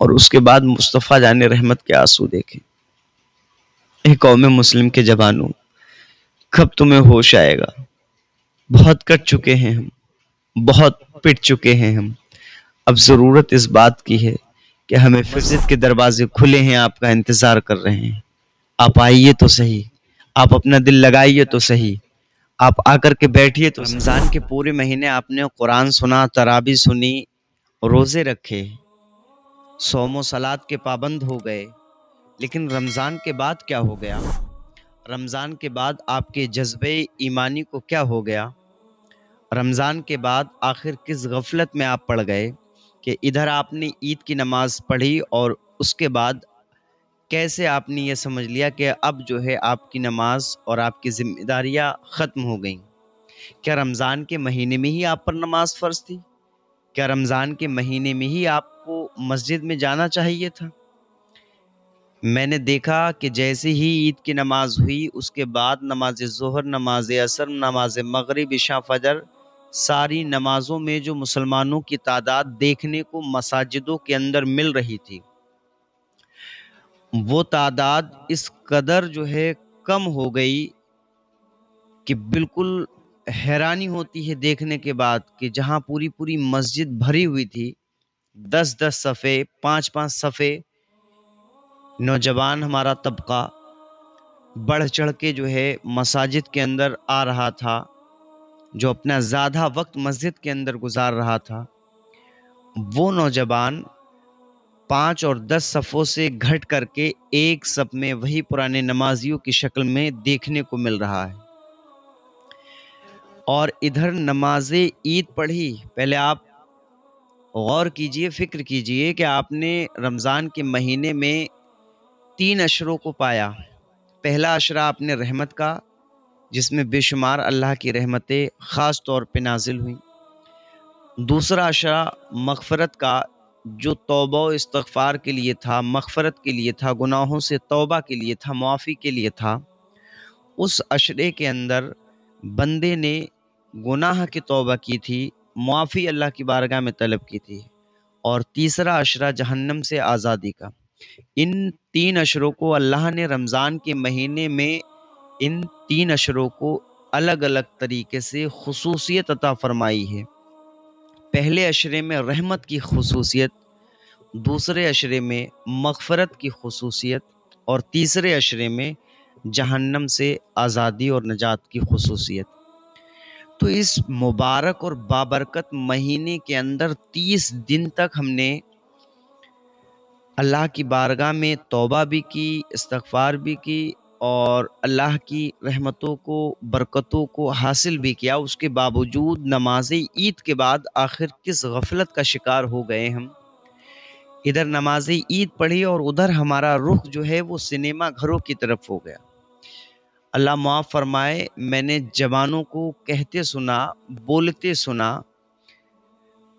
اور اس کے بعد مصطفیٰ جان رحمت کے آنسو دیکھیں۔ اے قوم مسلم کے جوانوں، کب تمہیں ہوش آئے گا؟ بہت کٹ چکے ہیں ہم، بہت پٹ چکے ہیں ہم۔ اب ضرورت اس بات کی ہے کہ ہمیں مسجد کے دروازے کھلے ہیں، آپ کا انتظار کر رہے ہیں۔ آپ آئیے تو صحیح، آپ اپنا دل لگائیے تو صحیح، آپ آ کر کے بیٹھیے تو۔ رمضان کے پورے مہینے آپ نے قرآن سنا، تراویح سنی، روزے رکھے، صوم و صلات کے پابند ہو گئے، لیکن رمضان کے بعد کیا ہو گیا؟ رمضان کے بعد آپ کے جذبے ایمانی کو کیا ہو گیا؟ رمضان کے بعد آخر کس غفلت میں آپ پڑ گئے کہ ادھر آپ نے عید کی نماز پڑھی اور اس کے بعد کیسے آپ نے یہ سمجھ لیا کہ اب جو ہے آپ کی نماز اور آپ کی ذمہ داریاں ختم ہو گئیں؟ کیا رمضان کے مہینے میں ہی آپ پر نماز فرض تھی؟ کیا رمضان کے مہینے میں ہی آپ کو مسجد میں جانا چاہیے تھا؟ میں نے دیکھا کہ جیسے ہی عید کی نماز ہوئی اس کے بعد نماز ظہر، نماز عصر، نماز مغرب، عشاء، فجر، ساری نمازوں میں جو مسلمانوں کی تعداد دیکھنے کو مساجدوں کے اندر مل رہی تھی، وہ تعداد اس قدر جو ہے کم ہو گئی کہ بالکل حیرانی ہوتی ہے دیکھنے کے بعد کہ جہاں پوری پوری مسجد بھری ہوئی تھی، 10 صفے، 5 صفے، نوجوان ہمارا طبقہ بڑھ چڑھ کے جو ہے مساجد کے اندر آ رہا تھا، جو اپنا زیادہ وقت مسجد کے اندر گزار رہا تھا، وہ نوجوان 5 اور 10 صفوں سے گھٹ کر کے ایک صف میں وہی پرانے نمازیوں کی شکل میں دیکھنے کو مل رہا ہے۔ اور ادھر نماز عید پڑھی، پہلے آپ غور کیجئے، فکر کیجئے کہ آپ نے رمضان کے مہینے میں 3 عشروں کو پایا۔ پہلا عشرہ آپ نے رحمت کا، جس میں بے شمار اللہ کی رحمتیں خاص طور پہ نازل ہوئیں۔ دوسرا عشرہ مغفرت کا، جو توبہ و استغفار کے لیے تھا، مغفرت کے لیے تھا، گناہوں سے توبہ کے لیے تھا، معافی کے لیے تھا۔ اس عشرے کے اندر بندے نے گناہ کی توبہ کی تھی، معافی اللہ کی بارگاہ میں طلب کی تھی۔ اور تیسرا عشرہ جہنم سے آزادی کا۔ ان 3 عشروں کو اللہ نے رمضان کے مہینے میں ان 3 عشروں کو الگ الگ طریقے سے خصوصیت عطا فرمائی ہے۔ پہلے عشرے میں رحمت کی خصوصیت، دوسرے عشرے میں مغفرت کی خصوصیت، اور تیسرے عشرے میں جہنم سے آزادی اور نجات کی خصوصیت۔ تو اس مبارک اور بابرکت مہینے کے اندر 30 دن تک ہم نے اللہ کی بارگاہ میں توبہ بھی کی، استغفار بھی کی، اور اللہ کی رحمتوں کو، برکتوں کو حاصل بھی کیا۔ اس کے باوجود نماز عید کے بعد آخر کس غفلت کا شکار ہو گئے ہم؟ ادھر نماز عید پڑھی اور ادھر ہمارا رخ جو ہے وہ سنیما گھروں کی طرف ہو گیا۔ اللہ معاف فرمائے، میں نے جوانوں کو کہتے سنا، بولتے سنا،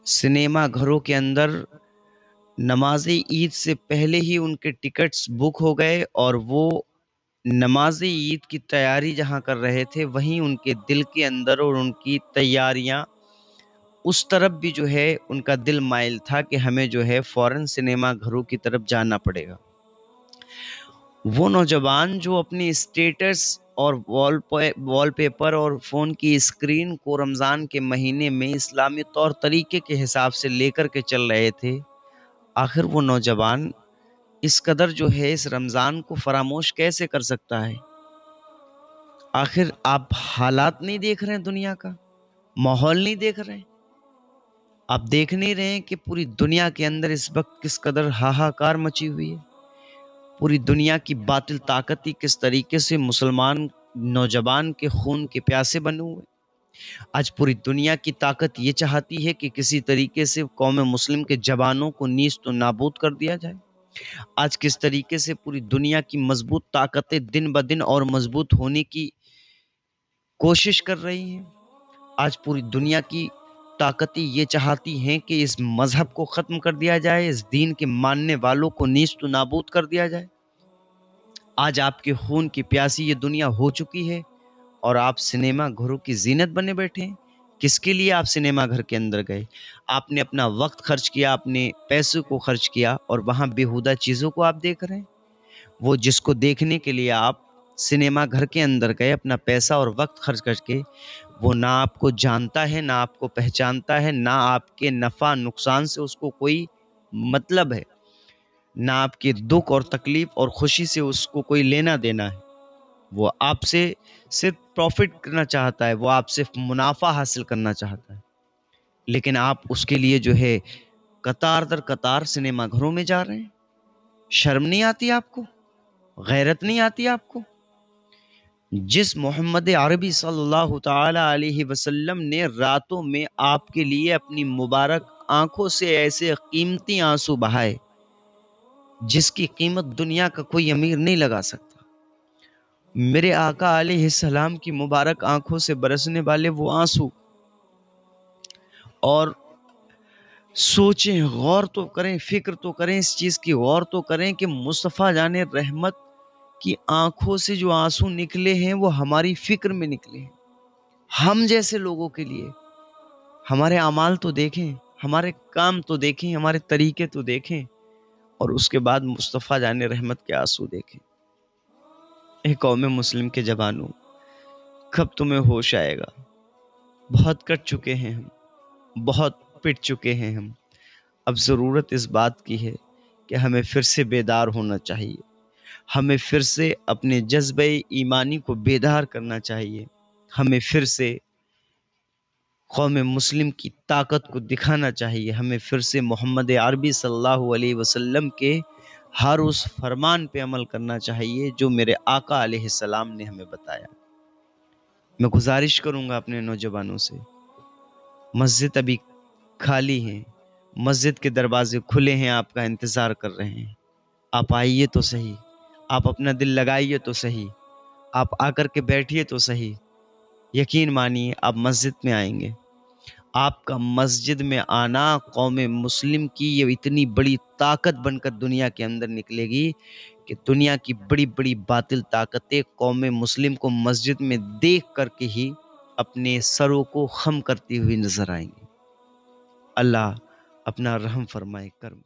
سنیما گھروں کے اندر نماز عید سے پہلے ہی ان کے ٹکٹس بک ہو گئے، اور وہ نماز عید کی تیاری جہاں کر رہے تھے وہیں ان کے دل کے اندر اور ان کی تیاریاں اس طرف بھی جو ہے ان کا دل مائل تھا کہ ہمیں جو ہے فوراً سنیما گھروں کی طرف جانا پڑے گا۔ وہ نوجوان جو اپنی اسٹیٹس اور وال پیپر اور فون کی اسکرین کو رمضان کے مہینے میں اسلامی طور طریقے کے حساب سے لے کر کے چل رہے تھے، آخر وہ نوجوان اس قدر جو ہے اس رمضان کو فراموش کیسے کر سکتا ہے؟ آخر آپ حالات نہیں دیکھ رہے ہیں، دنیا کا ماحول نہیں دیکھ رہے ہیں؟ آپ دیکھ نہیں رہے ہیں کہ پوری دنیا کے اندر اس وقت کس قدر ہاہاکار مچی ہوئی ہے؟ پوری دنیا کی باطل طاقتی کس طریقے سے مسلمان نوجوان کے خون کے پیاسے بنے ہوئے؟ آج پوری دنیا کی طاقت یہ چاہتی ہے کہ کسی طریقے سے قوم مسلم کے جوانوں کو نیست و نابود کر دیا جائے۔ آج کس طریقے سے پوری دنیا کی مضبوط طاقتیں دن بدن اور مضبوط ہونے کی کوشش کر رہی ہیں۔ آج پوری دنیا کی طاقتیں یہ چاہتی ہیں کہ اس مذہب کو ختم کر دیا جائے، اس دین کے ماننے والوں کو نیست و نابود کر دیا جائے۔ آج آپ کے خون کی پیاسی یہ دنیا ہو چکی ہے اور آپ سنیما گھروں کی زینت بنے بیٹھے ہیں۔ کس کے لیے آپ سنیما گھر کے اندر گئے؟ آپ نے اپنا وقت خرچ کیا، اپنے پیسوں کو خرچ کیا، اور وہاں بیہودہ چیزوں کو آپ دیکھ رہے ہیں۔ وہ جس کو دیکھنے کے لیے آپ سنیما گھر کے اندر گئے اپنا پیسہ اور وقت خرچ کر کے، وہ نہ آپ کو جانتا ہے، نہ آپ کو پہچانتا ہے، نہ آپ کے نفع نقصان سے اس کو کوئی مطلب ہے، نہ آپ کے دکھ اور تکلیف اور خوشی سے اس کو کوئی لینا دینا ہے۔ وہ آپ سے صرف پروفٹ کرنا چاہتا ہے، وہ آپ سے منافع حاصل کرنا چاہتا ہے، لیکن آپ اس کے لیے جو ہے قطار در قطار سنیما گھروں میں جا رہے ہیں۔ شرم نہیں آتی آپ کو؟ غیرت نہیں آتی آپ کو؟ جس محمد عربی صلی اللہ تعالی علیہ وسلم نے راتوں میں آپ کے لیے اپنی مبارک آنکھوں سے ایسے قیمتی آنسو بہائے جس کی قیمت دنیا کا کوئی امیر نہیں لگا سکتا، میرے آقا علیہ السلام کی مبارک آنکھوں سے برسنے والے وہ آنسو، اور سوچیں، غور تو کریں، فکر تو کریں، اس چیز کی غور تو کریں کہ مصطفیٰ جان رحمت کی آنکھوں سے جو آنسو نکلے ہیں وہ ہماری فکر میں نکلے ہیں۔ ہم جیسے لوگوں کے لیے ہمارے اعمال تو دیکھیں، ہمارے کام تو دیکھیں، ہمارے طریقے تو دیکھیں، اور اس کے بعد مصطفیٰ جان رحمت کے آنسو دیکھیں۔ اے قوم مسلم کے جوانوں، کب تمہیں ہوش آئے گا؟ بہت کٹ چکے ہیں ہم، بہت پٹ چکے ہیں ہم۔ اب ضرورت اس بات کی ہے کہ ہمیں پھر سے بیدار ہونا چاہیے، ہمیں پھر سے اپنے جذبہ ایمانی کو بیدار کرنا چاہیے، ہمیں پھر سے قوم مسلم کی طاقت کو دکھانا چاہیے، ہمیں پھر سے محمد عربی صلی اللہ علیہ وسلم کے ہر اس فرمان پہ عمل کرنا چاہیے جو میرے آقا علیہ السلام نے ہمیں بتایا۔ میں گزارش کروں گا اپنے نوجوانوں سے، مسجد ابھی خالی ہیں، مسجد کے دروازے کھلے ہیں، آپ کا انتظار کر رہے ہیں، آپ آئیے تو صحیح، آپ اپنا دل لگائیے تو صحیح، آپ آ کر کے بیٹھیے تو صحیح۔ یقین مانیے آپ مسجد میں آئیں گے، آپ کا مسجد میں آنا قوم مسلم کی یہ اتنی بڑی طاقت بن کر دنیا کے اندر نکلے گی کہ دنیا کی بڑی بڑی باطل طاقتیں قوم مسلم کو مسجد میں دیکھ کر کے ہی اپنے سروں کو خم کرتی ہوئی نظر آئیں گی۔ اللہ اپنا رحم فرمائے، کرم